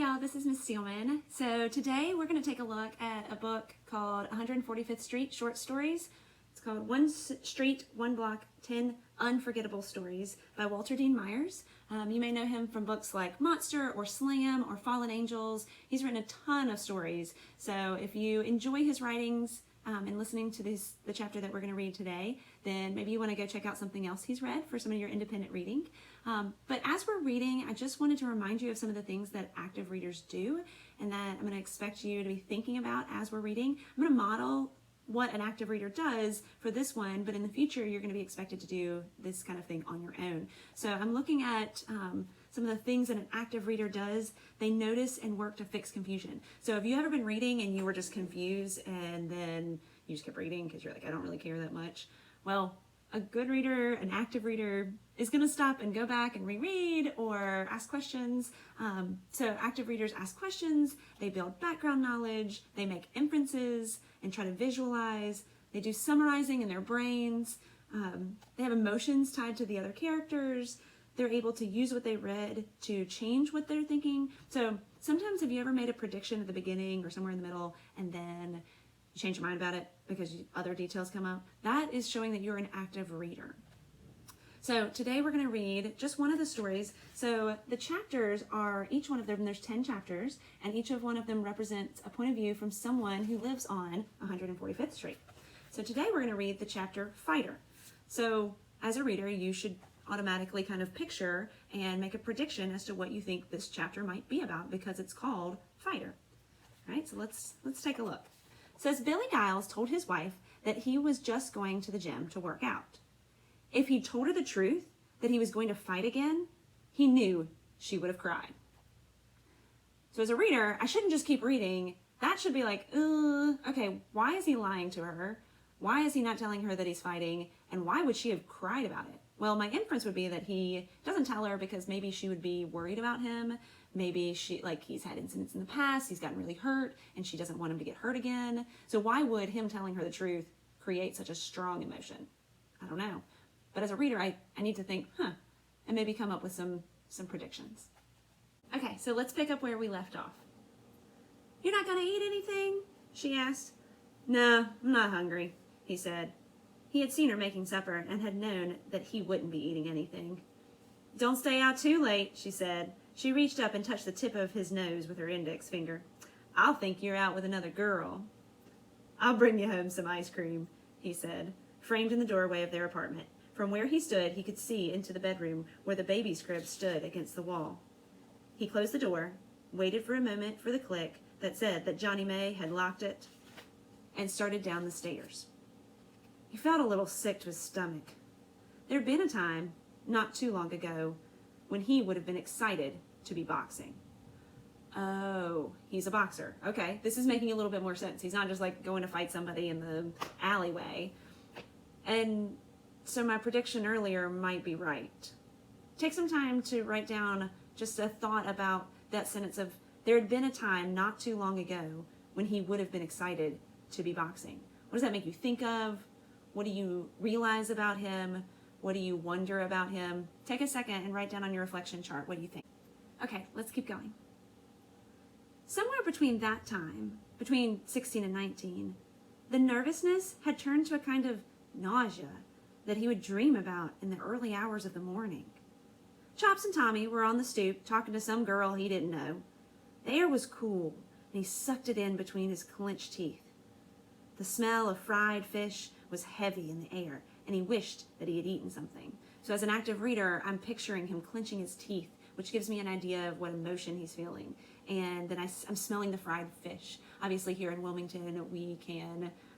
y'all, this is Miss Steelman. So today we're going to take a look at a book called 145th Street Short Stories. It's called One Street, One Block, 10 Unforgettable Stories by Walter Dean Myers. You may know him from books like Monster or Slam or Fallen Angels. He's written a ton of stories. So if you enjoy his writings and listening to the chapter that we're going to read today, then maybe you want to go check out something else he's read for some of your independent reading. But as we're reading, I just wanted to remind you of some of the things that active readers do and that I'm going to expect you to be thinking about as we're reading. I'm going to model what an active reader does for this one, but in the future you're going to be expected to do this kind of thing on your own. So I'm looking at some of the things that an active reader does. They notice and work to fix confusion. So have you ever been reading and you were just confused and then you just kept reading because you're like, I don't really care that much? Well, a good reader, an active reader, is going to stop and go back and reread or ask questions. So active readers ask questions, they build background knowledge, they make inferences and try to visualize, they do summarizing in their brains, they have emotions tied to the other characters, they're able to use what they read to change what they're thinking. So sometimes have you ever made a prediction at the beginning or somewhere in the middle and then you change your mind about it because other details come up? That is showing that you're an active reader. So today we're going to read just one of the stories. So the chapters are, each one of them, there's 10 chapters, and each of one of them represents a point of view from someone who lives on 145th Street. So today we're going to read the chapter Fighter. So as a reader, you should automatically kind of picture and make a prediction as to what you think this chapter might be about because it's called Fighter. All right, so let's take a look. It says, Billy Giles told his wife that he was just going to the gym to work out. If he told her the truth, that he was going to fight again, he knew she would have cried. So as a reader, I shouldn't just keep reading. That should be like, okay, why is he lying to her? Why is he not telling her that he's fighting? And why would she have cried about it? Well, my inference would be that he doesn't tell her because maybe she would be worried about him. Maybe he's had incidents in the past, he's gotten really hurt, and she doesn't want him to get hurt again. So why would him telling her the truth create such a strong emotion? I don't know. But as a reader, I need to think, and maybe come up with some predictions. Okay, so let's pick up where we left off. You're not going to eat anything? She asked. No, I'm not hungry, he said. He had seen her making supper and had known that he wouldn't be eating anything. Don't stay out too late, she said. She reached up and touched the tip of his nose with her index finger. I'll think you're out with another girl. I'll bring you home some ice cream, he said, framed in the doorway of their apartment. From where he stood, he could see into the bedroom where the baby's crib stood against the wall. He closed the door, waited for a moment for the click that said that Johnny May had locked it, and started down the stairs. He felt a little sick to his stomach. There had been a time, not too long ago, when he would have been excited to be boxing. Oh, he's a boxer. Okay, this is making a little bit more sense. He's not just like going to fight somebody in the alleyway. And so my prediction earlier might be right. Take some time to write down just a thought about that sentence of, there had been a time not too long ago when he would have been excited to be boxing. What does that make you think of? What do you realize about him? What do you wonder about him? Take a second and write down on your reflection chart, what do you think? Okay, let's keep going. Somewhere between that time, between 16 and 19, the nervousness had turned to a kind of nausea that he would dream about in the early hours of the morning. Chops and Tommy were on the stoop talking to some girl he didn't know. The air was cool, and he sucked it in between his clenched teeth. The smell of fried fish was heavy in the air, and he wished that he had eaten something. So as an active reader, I'm picturing him clenching his teeth, which gives me an idea of what emotion he's feeling. And then I'm smelling the fried fish. Obviously here in Wilmington,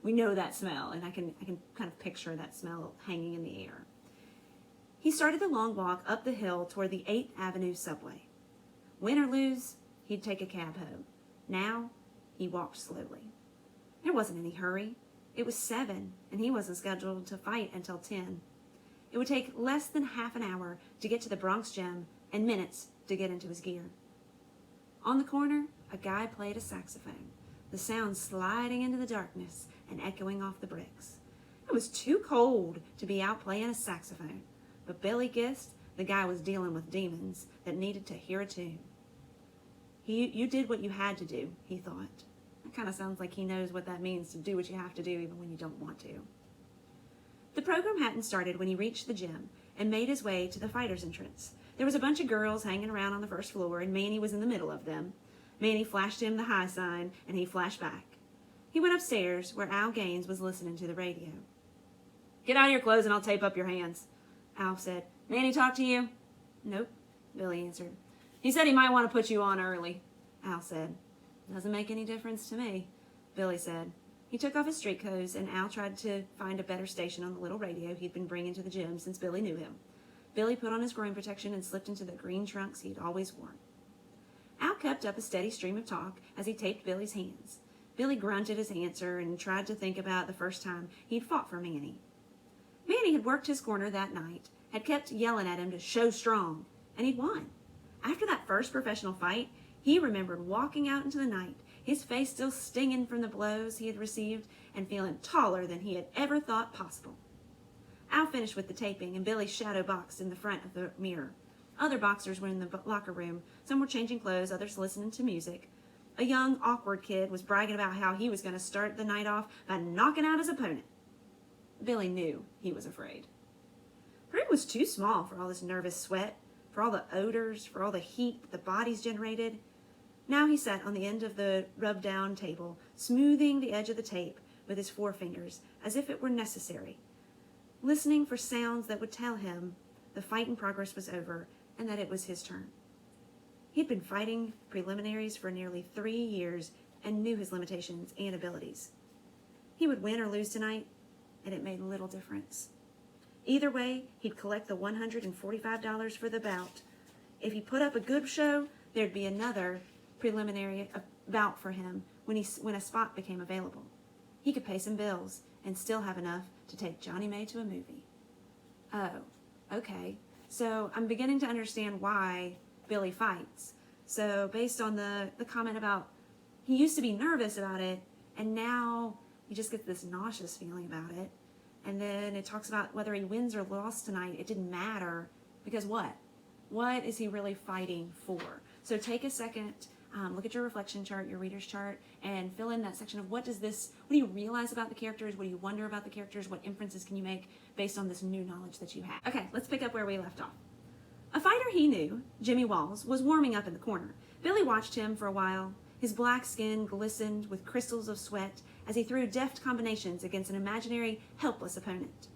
we know that smell, and I can kind of picture that smell hanging in the air. He started the long walk up the hill toward the 8th Avenue subway. Win or lose, he'd take a cab home. Now, he walked slowly. There wasn't any hurry. It was 7, and he wasn't scheduled to fight until 10. It would take less than half an hour to get to the Bronx Gym and minutes to get into his gear. On the corner, a guy played a saxophone, the sound sliding into the darkness and echoing off the bricks. It was too cold to be out playing a saxophone, but Billy guessed the guy was dealing with demons that needed to hear a tune. You did what you had to do, he thought. That kind of sounds like he knows what that means, to do what you have to do even when you don't want to. The program hadn't started when he reached the gym and made his way to the fighters entrance. There was a bunch of girls hanging around on the first floor, and Manny was in the middle of them. Manny flashed him the hi sign, and he flashed back. He went upstairs, where Al Gaines was listening to the radio. "Get out of your clothes and I'll tape up your hands," Al said. "Manny talk to you?" "Nope," Billy answered. "He said he might want to put you on early," Al said. "Doesn't make any difference to me," Billy said. He took off his street clothes, and Al tried to find a better station on the little radio he'd been bringing to the gym since Billy knew him. Billy put on his groin protection and slipped into the green trunks he'd always worn. Al kept up a steady stream of talk as he taped Billy's hands. Billy grunted his answer and tried to think about the first time he'd fought for Manny. Manny had worked his corner that night, had kept yelling at him to show strong, and he'd won. After that first professional fight, he remembered walking out into the night, his face still stinging from the blows he had received, and feeling taller than he had ever thought possible. Al finished with the taping, and Billy shadow boxed in the front of the mirror. Other boxers were in the locker room. Some were changing clothes, others listening to music. A young, awkward kid was bragging about how he was going to start the night off by knocking out his opponent. Billy knew he was afraid. The room was too small for all this nervous sweat, for all the odors, for all the heat the bodies generated. Now he sat on the end of the rub-down table, smoothing the edge of the tape with his forefingers, as if it were necessary, listening for sounds that would tell him the fight in progress was over and that it was his turn. He'd been fighting preliminaries for nearly 3 years and knew his limitations and abilities. He would win or lose tonight, and it made little difference. Either way, he'd collect the $145 for the bout. If he put up a good show, there'd be another preliminary bout for him when a spot became available. He could pay some bills and still have enough to take Johnny May to a movie. Oh, okay. So I'm beginning to understand why Billy fights. So based on the comment about he used to be nervous about it, and now he just gets this nauseous feeling about it. And then it talks about whether he wins or lost tonight. It didn't matter, because what? What is he really fighting for? So take a second, look at your reflection chart, your reader's chart, and fill in that section of what do you realize about the characters? What do you wonder about the characters? What inferences can you make based on this new knowledge that you have? Okay, let's pick up where we left off. A fighter he knew, Jimmy Walls, was warming up in the corner. Billy watched him for a while. His black skin glistened with crystals of sweat as he threw deft combinations against an imaginary, helpless opponent.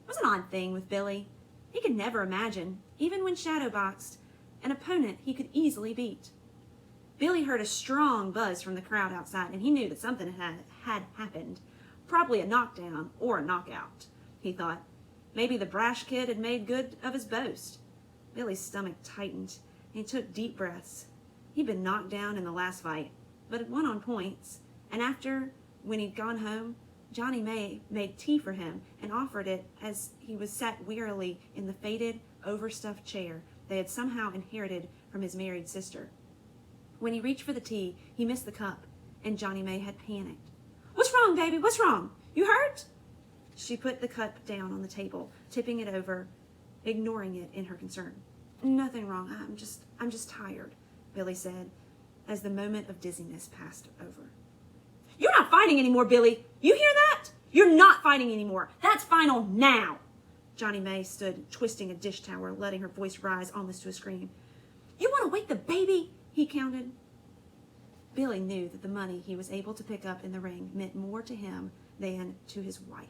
It was an odd thing with Billy. He could never imagine, even when shadowboxed, an opponent he could easily beat. Billy heard a strong buzz from the crowd outside, and he knew that something had happened. Probably a knockdown or a knockout, he thought. Maybe the brash kid had made good of his boast. Billy's stomach tightened, and he took deep breaths. He'd been knocked down in the last fight, but had won on points, and after, when he'd gone home, Johnny May made tea for him and offered it as he was sat wearily in the faded, overstuffed chair they had somehow inherited from his married sister. When he reached for the tea, he missed the cup, and Johnny May had panicked. "What's wrong, baby? What's wrong? You hurt?" She put the cup down on the table, tipping it over, ignoring it in her concern. "Nothing wrong. I'm just tired," Billy said, as the moment of dizziness passed over. "You're not fighting anymore, Billy. You hear that? You're not fighting anymore. That's final now." Johnny May stood twisting a dish towel, letting her voice rise almost to a scream. "You want to wake the baby?" he counted. Billy knew that the money he was able to pick up in the ring meant more to him than to his wife.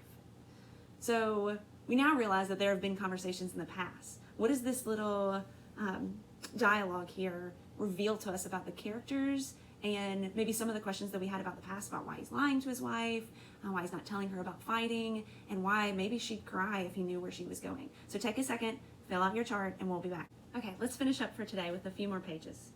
So we now realize that there have been conversations in the past. What does this little dialogue here reveal to us about the characters and maybe some of the questions that we had about the past, about why he's lying to his wife, why he's not telling her about fighting, and why maybe she'd cry if he knew where she was going. So take a second, fill out your chart, and we'll be back. Okay, let's finish up for today with a few more pages.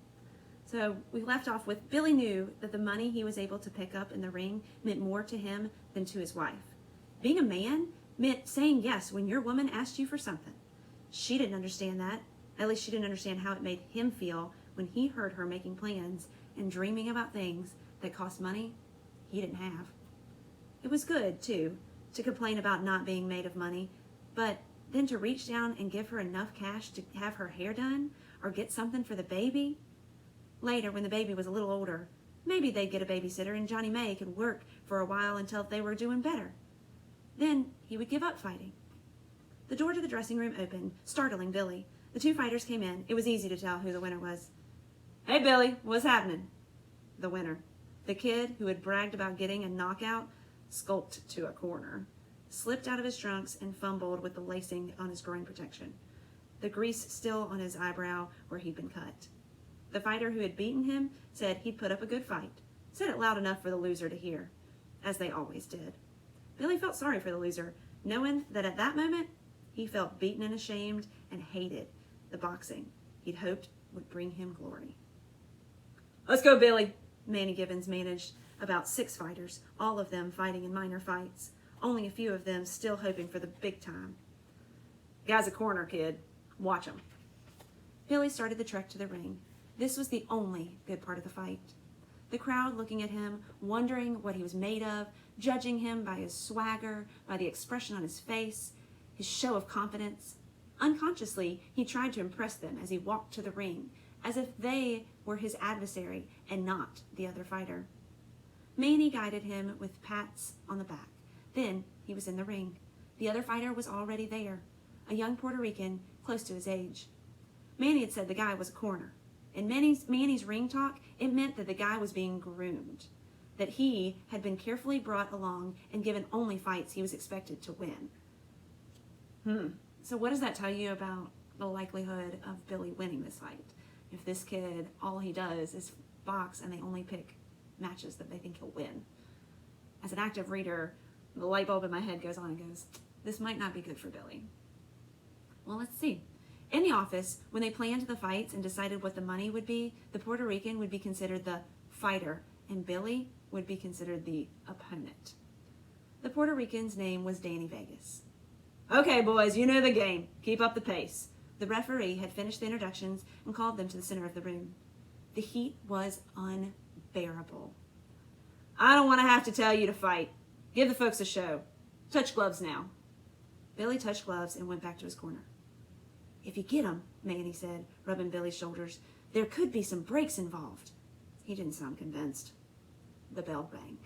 So we left off with Billy knew that the money he was able to pick up in the ring meant more to him than to his wife. Being a man meant saying yes when your woman asked you for something. She didn't understand that. At least she didn't understand how it made him feel when he heard her making plans and dreaming about things that cost money he didn't have. It was good, too, to complain about not being made of money, but then to reach down and give her enough cash to have her hair done or get something for the baby. Later, when the baby was a little older, maybe they'd get a babysitter and Johnny May could work for a while until they were doing better. Then he would give up fighting. The door to the dressing room opened, startling Billy. The two fighters came in. It was easy to tell who the winner was. "Hey, Billy, what's happening?" The winner, the kid who had bragged about getting a knockout, skulked to a corner, slipped out of his trunks, and fumbled with the lacing on his groin protection, the grease still on his eyebrow where he'd been cut. The fighter who had beaten him said he'd put up a good fight, said it loud enough for the loser to hear, as they always did. Billy felt sorry for the loser, knowing that at that moment he felt beaten and ashamed and hated the boxing he'd hoped would bring him glory. "Let's go, Billy." Manny Gibbons managed about 6 fighters, all of them fighting in minor fights, only a few of them still hoping for the big time. "Guy's a corner, kid. Watch him." Billy started the trek to the ring. This was the only good part of the fight. The crowd looking at him, wondering what he was made of, judging him by his swagger, by the expression on his face, his show of confidence. Unconsciously, he tried to impress them as he walked to the ring, as if they were his adversary and not the other fighter. Manny guided him with pats on the back. Then he was in the ring. The other fighter was already there, a young Puerto Rican close to his age. Manny had said the guy was a corner. In Manny's ring talk, it meant that the guy was being groomed, that he had been carefully brought along and given only fights he was expected to win. So what does that tell you about the likelihood of Billy winning this fight? If this kid, all he does is box and they only pick matches that they think he'll win. As an active reader, the light bulb in my head goes on and goes, this might not be good for Billy. Well, let's see. In the office, when they planned the fights and decided what the money would be, the Puerto Rican would be considered the fighter and Billy would be considered the opponent. The Puerto Rican's name was Danny Vegas. "Okay, boys, you know the game. Keep up the pace." The referee had finished the introductions and called them to the center of the room. The heat was unbearable. "I don't want to have to tell you to fight. Give the folks a show. Touch gloves now." Billy touched gloves and went back to his corner. "If you get him," Manny said, rubbing Billy's shoulders, "there could be some breaks involved." He didn't sound convinced. The bell rang.